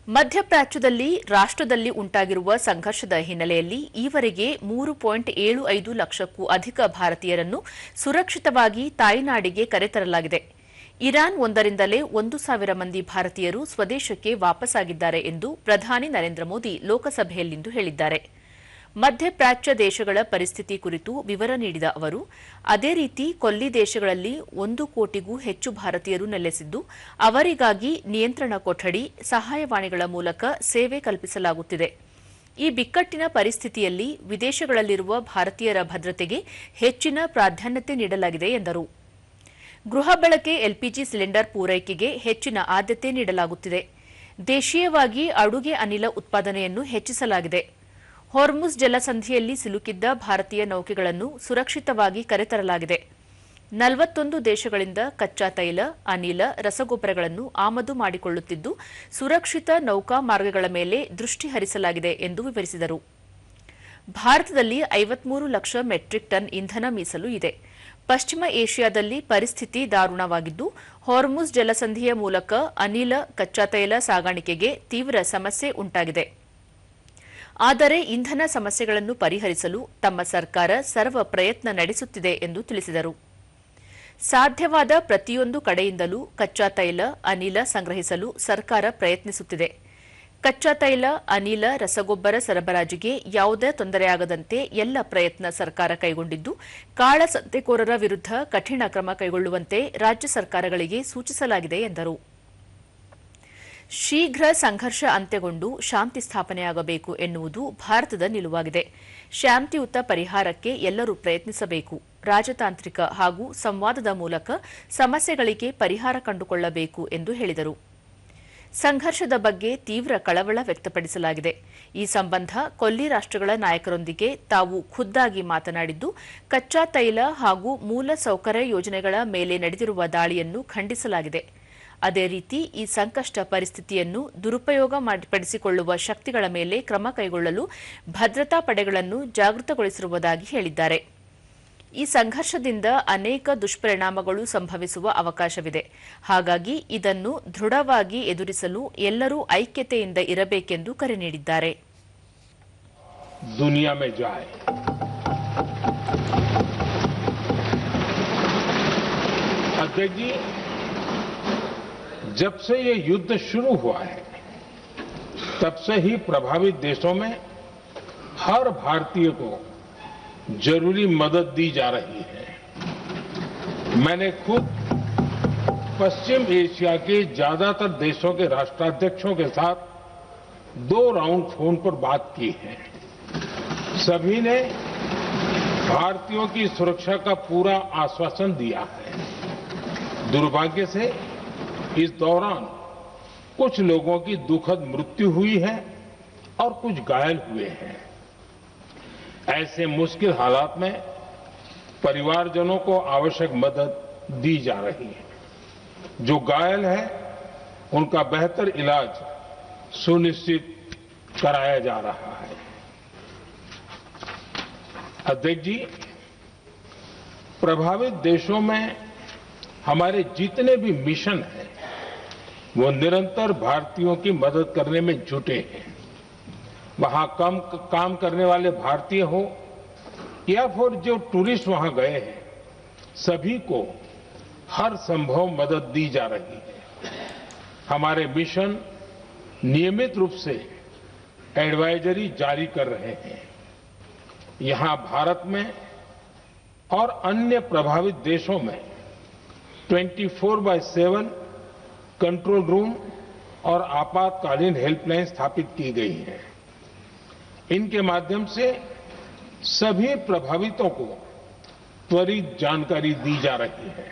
ಮಧ್ಯಪ್ರಾಚ್ಯದಲ್ಲಿ ರಾಷ್ಟ್ರದಲ್ಲಿ ಉಂಟಾಗಿರುವ ಸಂಘರ್ಷದ ಹಿನ್ನೆಲೆಯಲ್ಲಿ ಈವರೆಗೆ 3.75 ಲಕ್ಷಕ್ಕೂ ಅಧಿಕ ಭಾರತೀಯರನ್ನು ಸುರಕ್ಷಿತವಾಗಿ ತಾಯ್ನಾಡಿಗೆ ಕರೆತರಲಾಗಿದೆ. ಇರಾನ್ ಒಂದರಿಂದಲೇ 1,000 ಮಂದಿ ಭಾರತೀಯರು ಸ್ವದೇಶಕ್ಕೆ ವಾಪಸ್ಸಾಗಿದ್ದಾರೆ ಎಂದು ಪ್ರಧಾನಿ ನರೇಂದ್ರ ಮೋದಿ ಲೋಕಸಭೆಯಲ್ಲಿಂದು ಹೇಳಿದ್ದಾರೆ. ಮಧ್ಯಪ್ರಾಚ್ಯ ದೇಶಗಳ ಪರಿಸ್ಥಿತಿ ಕುರಿತು ವಿವರ ನೀಡಿದ ಅವರು, ಅದೇ ರೀತಿ ಕೊಲ್ಲಿ ದೇಶಗಳಲ್ಲಿ 1 ಕೋಟಿಗೂ ಹೆಚ್ಚು ಭಾರತೀಯರು ನೆಲೆಸಿದ್ದು, ಅವರಿಗಾಗಿ ನಿಯಂತ್ರಣ ಕೊಠಡಿ, ಸಹಾಯವಾಣಿಗಳ ಮೂಲಕ ಸೇವೆ ಕಲ್ಪಿಸಲಾಗುತ್ತಿದೆ. ಈ ಬಿಕ್ಕಟ್ಟಿನ ಪರಿಸ್ಥಿತಿಯಲ್ಲಿ ವಿದೇಶಗಳಲ್ಲಿರುವ ಭಾರತೀಯರ ಭದ್ರತೆಗೆ ಹೆಚ್ಚಿನ ಪ್ರಾಧಾನ್ಯತೆ ನೀಡಲಾಗಿದೆ ಎಂದರು. ಗೃಹ ಬಳಕೆ ಎಲ್ಪಿಜಿ ಸಿಲಿಂಡರ್ ಪೂರೈಕೆಗೆ ಹೆಚ್ಚಿನ ಆದ್ಯತೆ ನೀಡಲಾಗುತ್ತಿದೆ. ದೇಶೀಯವಾಗಿ ಅಡುಗೆ ಅನಿಲ ಉತ್ಪಾದನೆಯನ್ನು ಹೆಚ್ಚಿಸಲಾಗಿದೆ. ಹೊರ್ಮುಜ್ ಜಲಸಂಧಿಯಲ್ಲಿ ಸಿಲುಕಿದ್ದ ಭಾರತೀಯ ನೌಕೆಗಳನ್ನು ಸುರಕ್ಷಿತವಾಗಿ ಕರೆತರಲಾಗಿದೆ. 41 ದೇಶಗಳಿಂದ ಕಚ್ಚಾ ತೈಲ, ಅನಿಲ, ರಸಗೊಬ್ಬರಗಳನ್ನು ಆಮದು ಮಾಡಿಕೊಳ್ಳುತ್ತಿದ್ದು, ಸುರಕ್ಷಿತ ನೌಕಾ ಮಾರ್ಗಗಳ ಮೇಲೆ ದೃಷ್ಟಿ ಹರಿಸಲಾಗಿದೆ ಎಂದು ವಿವರಿಸಿದರು. ಭಾರತದಲ್ಲಿ 53 ಲಕ್ಷ ಮೆಟ್ರಿಕ್ ಟನ್ ಇಂಧನ ಮೀಸಲು ಇದೆ. ಪಶ್ಚಿಮ ಏಷ್ಯಾದಲ್ಲಿ ಪರಿಸ್ಥಿತಿ ದಾರುಣವಾಗಿದ್ದು, ಹೊರ್ಮುಜ್ ಜಲಸಂಧಿಯ ಮೂಲಕ ಅನಿಲ, ಕಚ್ಚಾ ತೈಲ ಸಾಗಾಣಿಕೆಗೆ ತೀವ್ರ ಸಮಸ್ಯೆ ಉಂಟಾಗಿದೆ. ಆದರೆ ಇಂಧನ ಸಮಸ್ಯೆಗಳನ್ನು ಪರಿಹರಿಸಲು ತಮ್ಮ ಸರ್ಕಾರ ಸರ್ವ ಪ್ರಯತ್ನ ನಡೆಸುತ್ತಿದೆ ಎಂದು ತಿಳಿಸಿದರು. ಸಾಧ್ಯವಾದ ಪ್ರತಿಯೊಂದು ಕಡೆಯಿಂದಲೂ ಕಚ್ಚಾ ತೈಲ, ಅನಿಲ ಸಂಗ್ರಹಿಸಲು ಸರ್ಕಾರ ಪ್ರಯತ್ನಿಸುತ್ತಿದೆ. ಕಚ್ಚಾ ತೈಲ, ಅನಿಲ, ರಸಗೊಬ್ಬರ ಸರಬರಾಜಿಗೆ ಯಾವುದೇ ತೊಂದರೆಯಾಗದಂತೆ ಎಲ್ಲ ಪ್ರಯತ್ನ ಸರ್ಕಾರ ಕೈಗೊಂಡಿದ್ದು, ಕಾಳಸಂತೆಕೋರರ ವಿರುದ್ಧ ಕಠಿಣ ಕ್ರಮ ಕೈಗೊಳ್ಳುವಂತೆ ರಾಜ್ಯ ಸರ್ಕಾರಗಳಿಗೆ ಸೂಚಿಸಲಾಗಿದೆ ಎಂದರು. ಶೀಘ್ರ ಸಂಘರ್ಷ ಅಂತ್ಯಗೊಂಡು ಶಾಂತಿ ಸ್ಥಾಪನೆಯಾಗಬೇಕು ಎನ್ನುವುದು ಭಾರತದ ನಿಲುವಾಗಿದೆ. ಶಾಂತಿಯುತ ಪರಿಹಾರಕ್ಕೆ ಎಲ್ಲರೂ ಪ್ರಯತ್ನಿಸಬೇಕು. ರಾಜತಾಂತ್ರಿಕ ಹಾಗೂ ಸಂವಾದದ ಮೂಲಕ ಸಮಸ್ಯೆಗಳಿಗೆ ಪರಿಹಾರ ಕಂಡುಕೊಳ್ಳಬೇಕು ಎಂದು ಹೇಳಿದರು. ಸಂಘರ್ಷದ ಬಗ್ಗೆ ತೀವ್ರ ಕಳವಳ ವ್ಯಕ್ತಪಡಿಸಲಾಗಿದೆ. ಈ ಸಂಬಂಧ ಕೊಲ್ಲಿ ರಾಷ್ಟ್ರಗಳ ನಾಯಕರೊಂದಿಗೆ ತಾವು ಖುದ್ದಾಗಿ ಮಾತನಾಡಿದ್ದು, ಕಚ್ಚಾ ತೈಲ ಹಾಗೂ ಮೂಲ ಸೌಕರ್ಯ ಯೋಜನೆಗಳ ಮೇಲೆ ನಡೆದಿರುವ ದಾಳಿಯನ್ನು ಖಂಡಿಸಲಾಗಿದೆ. ಅದೇ ರೀತಿ ಈ ಸಂಕಷ್ಟ ಪರಿಸ್ಥಿತಿಯನ್ನು ದುರುಪಯೋಗಪಡಿಸಿಕೊಳ್ಳುವ ಶಕ್ತಿಗಳ ಮೇಲೆ ಕ್ರಮ ಕೈಗೊಳ್ಳಲು ಭದ್ರತಾ ಪಡೆಗಳನ್ನು ಜಾಗೃತಗೊಳಿಸಿರುವುದಾಗಿ ಹೇಳಿದ್ದಾರೆ. ಈ ಸಂಘರ್ಷದಿಂದ ಅನೇಕ ದುಷ್ಪರಿಣಾಮಗಳು ಸಂಭವಿಸುವ ಅವಕಾಶವಿದೆ. ಹಾಗಾಗಿ ಇದನ್ನು ದೃಢವಾಗಿ ಎದುರಿಸಲು ಎಲ್ಲರೂ ಐಕ್ಯತೆಯಿಂದ ಇರಬೇಕೆಂದು ಕರೆ ನೀಡಿದ್ದಾರೆ. दुनिया में जाए अध्यक्ष जी, जब से ये युद्ध शुरू हुआ है तब से ही प्रभावित देशों में हर भारतीय को जरूरी मदद दी जा रही है. मैंने खुद पश्चिम एशिया के ज्यादातर देशों के राष्ट्राध्यक्षों के साथ 2 राउंड फोन पर बात की है. सभी ने भारतीयों की सुरक्षा का पूरा आश्वासन दिया है. दुर्भाग्य से इस दौरान कुछ लोगों की दुखद मृत्यु हुई है और कुछ घायल हुए हैं. ऐसे मुश्किल हालात में परिवारजनों को आवश्यक मदद दी जा रही है. जो घायल है उनका बेहतर इलाज सुनिश्चित कराया जा रहा है. अध्यक्ष जी, प्रभावित देशों में हमारे जितने भी मिशन हैं वो निरंतर भारतीयों की मदद करने में जुटे हैं. वहां काम करने वाले भारतीय हो या फिर जो टूरिस्ट वहां गए हैं, सभी को हर संभव मदद दी जा रही है. हमारे मिशन नियमित रूप से एडवाइजरी जारी कर रहे हैं. यहां भारत में और अन्य प्रभावित देशों में 24/7 कंट्रोल रूम और आपातकालीन हेल्पलाइन स्थापित की गई है. इनके माध्यम से सभी प्रभावितों को त्वरित जानकारी दी जा रही है.